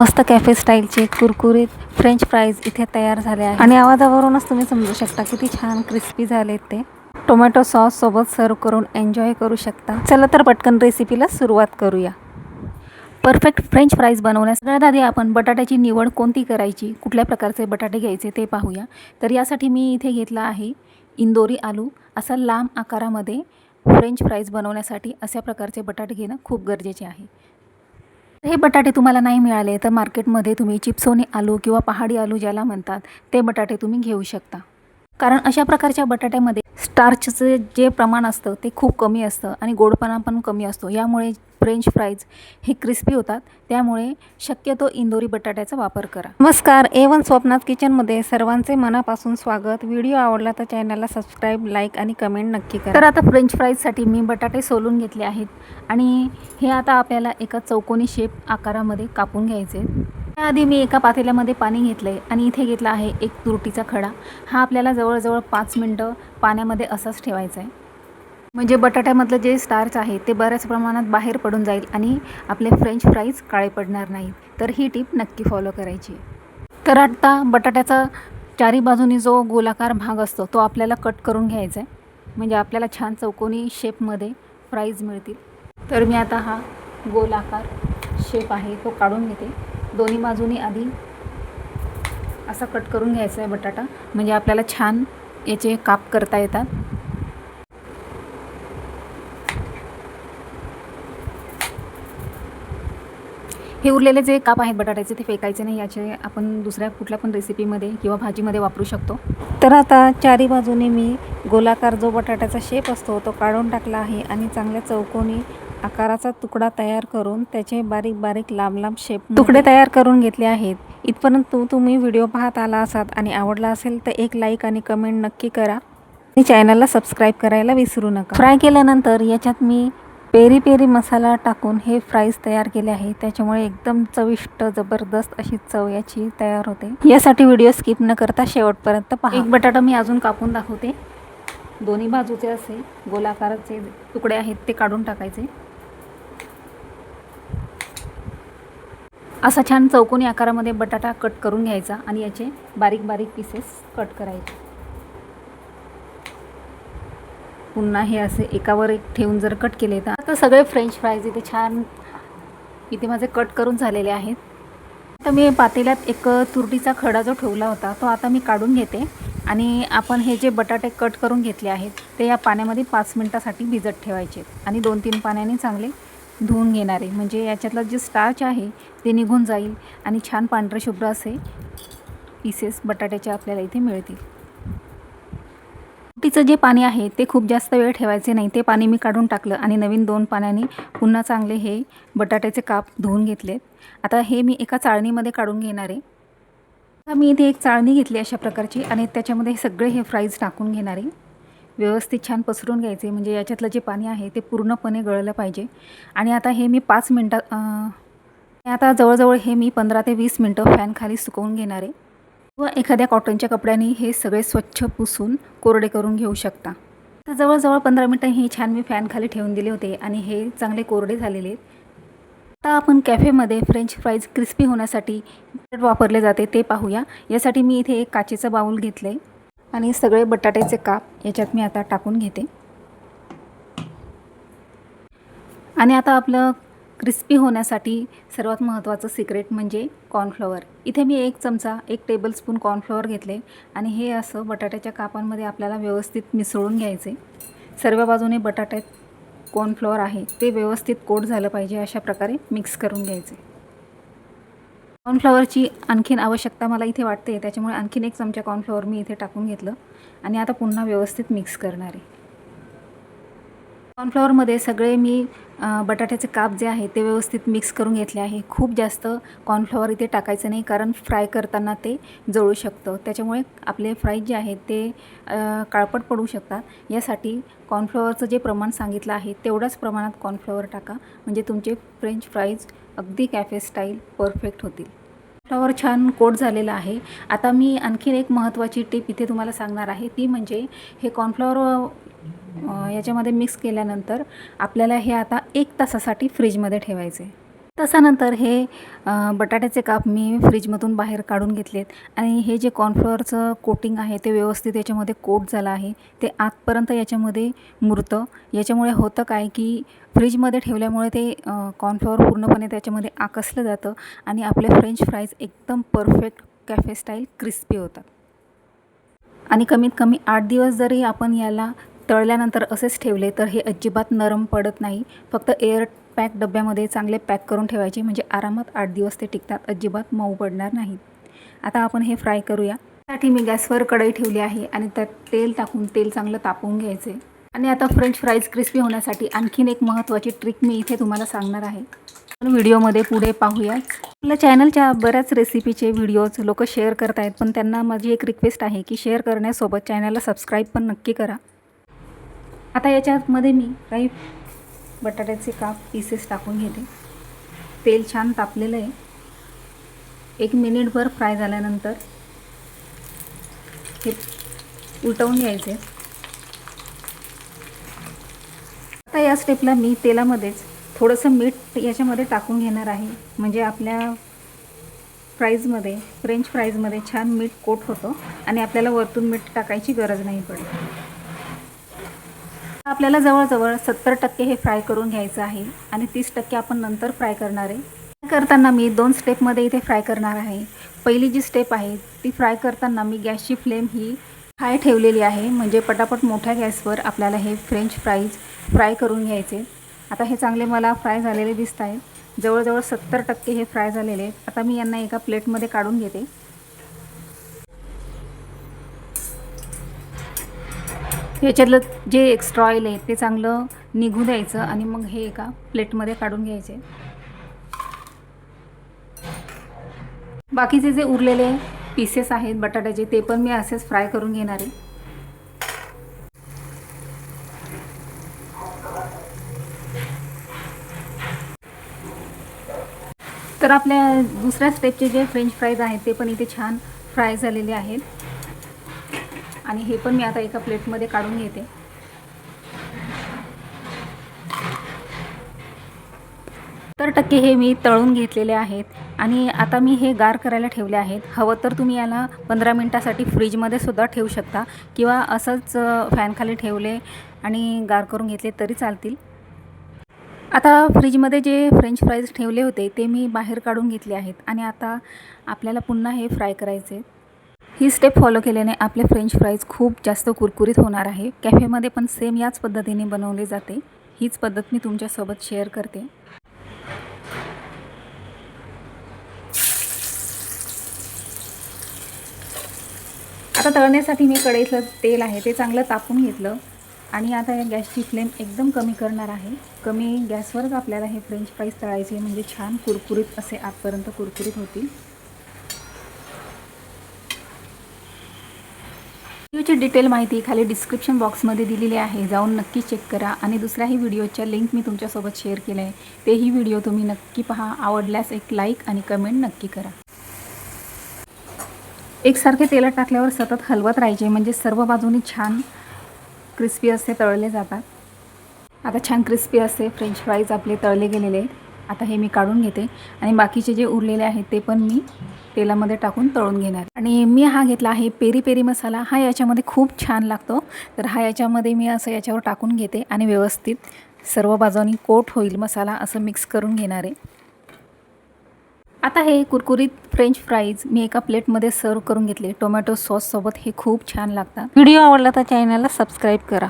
मस्त कॅफे स्टाईलचे कुरकुरीत French fries इथे तयार झाले आहे आणि आवाजावरूनच तुम्ही समजू शकता किती छान क्रिस्पी झाले ते. टोमॅटो सॉस सोबत सर्व करून एन्जॉय करू शकता. चला तर पटकन रेसिपीला सुरुवात करूया. परफेक्ट फ्रेंच फ्राईज बनवण्यास सगळ्यात आधी आपण बटाट्याची निवड कोणती करायची, कुठल्या प्रकारचे बटाटे घ्यायचे ते पाहूया. तर यासाठी मी इथे घेतला आहे इंदोरी आलू. असा लांब आकारामध्ये फ्रेंच फ्राईज बनवण्यासाठी अशा प्रकारचे बटाटे घेणं खूप गरजेचे आहे. हे बटाटे तुम्हाला नाही मिळाले तर मार्केटमध्ये तुम्ही चिप्सोनी आलू किंवा पहाडी आलू ज्याला म्हणतात ते बटाटे तुम्ही घेऊ शकता. कारण अशा प्रकारच्या बटाट्यामध्ये स्टार्चचे जे प्रमाण असतं ते खूप कमी असतं आणि गोडपणा पण कमी असतो. यामुळे फ्रेंच फ्राईज हे क्रिस्पी होतात. त्यामुळे शक्यतो इंदोरी बटाट्याचा वापर करा. नमस्कार, A1 स्वप्नात किचनमध्ये सर्वांचे मनापासून स्वागत. व्हिडिओ आवडला तर चॅनलला सबस्क्राईब, लाईक आणि कमेंट नक्की करा. तर आता फ्रेंच फ्राईजसाठी मी बटाटे सोलून घेतले आहेत आणि हे आता आपल्याला एका चौकोनी शेप आकारामध्ये कापून घ्यायचे. त्याआधी मी एका पातेल्यामध्ये पाणी घेतलं आहे आणि इथे घेतला आहे एक तुरटीचा खडा. हा आपल्याला जवळजवळ 5 मिनटं पाण्यामध्ये असाच ठेवायचा आहे. म्हणजे बटाट्यामधलं जे स्टार्च आहे ते बऱ्याच प्रमाणात बाहेर पडून जाईल आणि आपले फ्रेंच फ्राईज काळे पडणार नाहीत. तर ही टिप नक्की फॉलो करायची. तर आता बटाट्याचा चारी बाजूनी जो गोलाकार भाग असतो तो आपल्याला कट करून घ्यायचा आहे. म्हणजे आपल्याला छान चौकोनी शेपमध्ये फ्राईज मिळतील. तर मी आता हा गोलाकार शेप आहे तो काढून घेते. दोन्ही बाजूनी आधी असा कट करून घ्यायचा आहे बटाटा, म्हणजे आपल्याला छान याचे काप करता येतात. हे उरलेले जे काप आहेत बटाट्याचे ते फेकायचे नाही. याचे आपण दुसऱ्या कुठल्या पण रेसिपीमध्ये किंवा भाजीमध्ये वापरू शकतो. तर आता चारी बाजूने मी गोलाकार जो बटाट्याचा शेप असतो तो काढून टाकला आहे आणि चांगल्या चौकोनी आकाराचा तुकडा तयार करून त्याचे बारीक बारीक लांब लांब शेप तुकडे तयार करून घेतले आहेत. इथपर्यंत तुम्ही व्हिडिओ पाहत आला असाल आणि आवडला असेल तर एक लाईक आणि कमेंट नक्की करा आणि चॅनलला सबस्क्राईब करायला विसरू नका. फ्राय केल्यानंतर याच्यात मी पेरी पेरी मसाला टाकून हे फ्राईज तयार केले आहे. त्याच्यामुळे एकदम चविष्ट जबरदस्त अशी चव याची तयार होते. यासाठी व्हिडिओ स्किप न करता शेवटपर्यंत पहा. एक बटाटा मी अजून कापून दाखवते. दोन्ही बाजूचे असे गोलाकाराचे तुकडे आहेत ते काढून टाकायचे. असा छान चौकोनी आकारामध्ये बटाटा कट करून घ्यायचा आणि याचे बारीक बारीक पीसेस कट करायचे. पुन्हा हे असे एकावर एक ठेवून जर कट केले तर आता सगळे फ्रेंच फ्राईज इथे माझे कट करून झालेले आहेत. आता मी पातेल्यात एक तुरटीचा खडा जो ठेवला होता तो आता मी काढून घेते आणि आपण हे जे बटाटे कट करून घेतले आहेत ते या पाण्यामध्ये 5 मिनटासाठी भिजत ठेवायचे आणि 2-3 पाण्याने चांगले धुवून घेणारे. म्हणजे याच्यातलं जे स्टार्च आहे ते निघून जाईल आणि छान पांढरे शुभ्र असे पीसेस बटाट्याचे आपल्याला इथे मिळतील. तुरटीचं जे पाणी आहे ते खूप जास्त वेळ ठेवायचे नाही. ते पाणी मी काढून टाकलं आणि नवीन 2 पाण्याने पुन्हा चांगले हे बटाट्याचे काप धुवून घेतलेत. आता हे मी एका चाळणीमध्ये काढून घेणार आहे. आता मी इथे एक चाळणी घेतली अशा प्रकारची आणि त्याच्यामध्ये सगळे हे फ्राईज टाकून घेणार आहे. व्यवस्थित छान पसरून घ्यायचे म्हणजे याच्यातलं जे पाणी आहे ते पूर्णपणे गळलं पाहिजे. आणि आता हे मी 5 मिनटात आता जवळजवळ हे मी 15 ते 20 मिनटं फॅनखाली सुकवून घेणार आहे. व एखाद्या कॉटनच्या कपड्याने हे सगळे स्वच्छ पुसून कोरडे करून घेऊ शकता. तर जवळजवळ 15 मिनटं हे छान मी फॅनखाली ठेवून दिले होते आणि हे चांगले कोरडे झालेले आहेत. आता आपण कॅफेमध्ये फ्रेंच फ्राईज क्रिस्पी होण्यासाठी वापरले जाते ते पाहूया. यासाठी मी इथे एक काचेचं बाऊल घेतलं आहे आणि सगळे बटाट्याचे काप याच्यात मी आता टाकून घेते. आणि आता आपलं क्रिस्पी होण्यासाठी सर्वात महत्त्वाचं सिक्रेट म्हणजे कॉर्नफ्लॉवर. इथे मी 1 चमचा 1 टेबलस्पून कॉर्नफ्लॉवर घेतले आणि हे असं बटाट्याच्या कापांमध्ये आपल्याला व्यवस्थित मिसळून घ्यायचे. सर्व बाजूने बटाट्यात कॉर्नफ्लॉवर आहे ते व्यवस्थित कोट झालं पाहिजे अशा प्रकारे मिक्स करून घ्यायचे. कॉर्नफ्लॉवरची आणखीन आवश्यकता मला इथे वाटते त्याच्यामुळे आणखीन 1 चमचा कॉर्नफ्लॉवर मी इथे टाकून घेतलं आणि आता पुन्हा व्यवस्थित मिक्स करणार आहे. कॉर्नफ्लॉवरमध्ये सगळे मी बटाट्याचे काप जे आहे ते व्यवस्थित मिक्स करून घेतले आहे. खूप जास्त कॉर्नफ्लॉवर इथे टाकायचं नाही कारण फ्राय करताना ते जळू शकतं. त्याच्यामुळे आपले फ्राईज जे आहेत ते काळपट पडू शकतात. यासाठी कॉर्नफ्लॉवरचं जे प्रमाण सांगितलं आहे तेवढ्याच प्रमाणात कॉर्नफ्लॉवर टाका म्हणजे तुमचे फ्रेंच फ्राईज अगदी कॅफे स्टाईल परफेक्ट होतील. कॉर्नफ्लॉवर छान कोट झालेलं आहे. आता मी आणखीन एक महत्त्वाची टिप इथे तुम्हाला सांगणार आहे. ती म्हणजे हे कॉर्नफ्लॉवर याच्यामध्ये मिक्स केल्यानंतर आपल्याला हे आता 1 तासासाठी फ्रीजमध्ये ठेवायचे. तसानंतर हे बटाट्याचे काप मी फ्रीजमधून बाहेर काढून घेतलेत आणि हे जे कॉर्नफ्लॉवरचं कोटिंग आहे ते व्यवस्थित याच्यामध्ये कोट झालं आहे, ते आतपर्यंत याच्यामध्ये मुरतं. याच्यामुळे होतं काय की फ्रीजमध्ये ठेवल्यामुळे ते कॉर्नफ्लॉवर पूर्णपणे त्याच्यामध्ये आकसलं जातं आणि आपले फ्रेंच फ्राईज एकदम परफेक्ट कॅफे स्टाईल क्रिस्पी होतात. आणि कमीत कमी 8 दिवस जरी आपण याला तळल्यानंतर असेच ठेवले तर हे अजिबात नरम पडत नाही. फक्त एअर पॅक डब्यामध्ये चांगले पॅक करून ठेवायचे, म्हणजे आरामात 8 दिवस ते टिकतात, अजिबात मऊ पडणार नाहीत. आता आपण हे फ्राय करूया. त्यासाठी मी गॅसवर कढई ठेवली आहे आणि त्यात तेल टाकून तेल चांगलं तापवून घ्यायचे. आणि आता फ्रेंच फ्राईज क्रिस्पी होण्यासाठी आणखीन एक महत्त्वाची ट्रिक मी इथे तुम्हाला सांगणार आहे. व्हिडिओमध्ये पुढे पाहूयाच. आपल्या चॅनलच्या बऱ्याच रेसिपीचे व्हिडिओज लोक शेअर करत आहेत, पण त्यांना माझी एक रिक्वेस्ट आहे की शेअर करण्यासोबत चॅनलला सबस्क्राईब पण नक्की करा. आता याच्यामध्ये मी काही बटाट्याचे काप पीसेस टाकून घेते. तेल छान तापलेलं आहे. 1 मिनिटभर फ्राय झाल्यानंतर हे उलटवून घ्यायचे. आता या स्टेपला मी तेलामध्येच थोडंसं मीठ याच्यामध्ये टाकून घेणार आहे, म्हणजे आपल्या फ्राईजमध्ये फ्रेंच फ्राईजमध्ये छान मीठ कोट होतं आणि आपल्याला वरतून मीठ टाकायची गरज नाही पडत. आपल्याला जवळजवळ 70% हे फ्राय करून घ्यायचं आहे आणि 30% आपण नंतर फ्राय करणार आहे. करताना मी 2 स्टेपमध्ये इथे फ्राय करणार आहे. पहिली जी स्टेप आहे ती फ्राय करताना मी गॅसची फ्लेम ही हाय ठेवलेली आहे, म्हणजे पटापट मोठ्या गॅसवर आपल्याला हे फ्रेंच फ्राईज फ्राय करून घ्यायचे. आता हे चांगले मला फ्राय झालेले दिसत आहेत. जवळजवळ 70% हे फ्राय झालेले आहेत. आता मी यांना एका प्लेटमध्ये काढून घेते. ह्याच्यातलं जे एक्स्ट्रा ऑइल आहे ते चांगलं निघू द्यायचं आणि मग हे एका प्लेटमध्ये काढून घ्यायचे. बाकीचे जे उरलेले पीसेस आहेत बटाट्याचे ते पण मी असेच फ्राय करून घेणार आहे. तर आपल्या दुसऱ्या स्टेपचे जे फ्रेंच फ्राईज आहेत ते पण इथे छान फ्राय झालेले आहेत आणि हे पण मी आता एका प्लेटमध्ये काढून घेते. तर टक्के हे मी तळून घेतलेले आहेत आणि आता मी हे गार करायला ठेवले आहेत. हवं तर तुम्ही याला 15 मिनिटासाठी फ्रीजमध्ये सुद्धा ठेवू शकता किंवा असंच फॅनखाली ठेवले आणि गार करून घेतले तरी चालतील. आता फ्रीजमध्ये जे फ्रेंच फ्राईज ठेवले होते ते मी बाहेर काढून घेतले आहेत आणि आता आपल्याला पुन्हा हे फ्राय करायचे. ही स्टेप फॉलो केल्याने आपले फ्रेंच फ्राईज खूप जास्त कुरकुरीत होणार आहे. कॅफेमध्ये पण सेम याच पद्धतीने बनवले जाते. हीच पद्धत मी तुमच्यासोबत शेअर करते. आता तळण्यासाठी मी कढईतलं तेल आहे ते चांगलं तापून घेतलं आणि आता या गॅसची फ्लेम एकदम कमी करणार आहे. कमी गॅसवरच आपल्याला हे फ्रेंच फ्राईज तळायचे, म्हणजे छान कुरकुरीत असे आतपर्यंत कुरकुरीत होतील. व्हिडिओची डिटेल माहिती खाली डिस्क्रिप्शन बॉक्समध्ये दिलेली आहे, जाऊन नक्की चेक करा. आणि दुसऱ्याही व्हिडिओच्या लिंक मी तुमच्यासोबत शेअर केलं आहे, तेही व्हिडिओ तुम्ही नक्की पहा. आवडल्यास एक लाईक आणि कमेंट नक्की करा. एकसारखे तेलात टाकल्यावर सतत हलवत राहायचे, म्हणजे सर्व बाजूनी छान क्रिस्पी असे तळले जातात. आता छान क्रिस्पी असे फ्रेंच फ्राईज आपले तळले गेलेले आहेत. आता हे मी काढून घेते आणि बाकीचे जे उरलेले आहेत ते पण मी तेलामध्ये टाकून तळून घेणार. आणि मी हा घेतला आहे पेरी पेरी मसाला. हा याच्यामध्ये खूप छान लागतो, तर हा याच्यामध्ये मी असं याच्यावर टाकून घेते आणि व्यवस्थित सर्व बाजूंनी कोट होईल मसाला असं मिक्स करून घेणार आहे. आता हे कुरकुरीत फ्रेंच फ्राईज मी एका प्लेटमध्ये सर्व करून घेतले. टोमॅटो सॉससोबत हे खूप छान लागतात. व्हिडिओ आवडला तर चॅनलला सबस्क्राईब करा.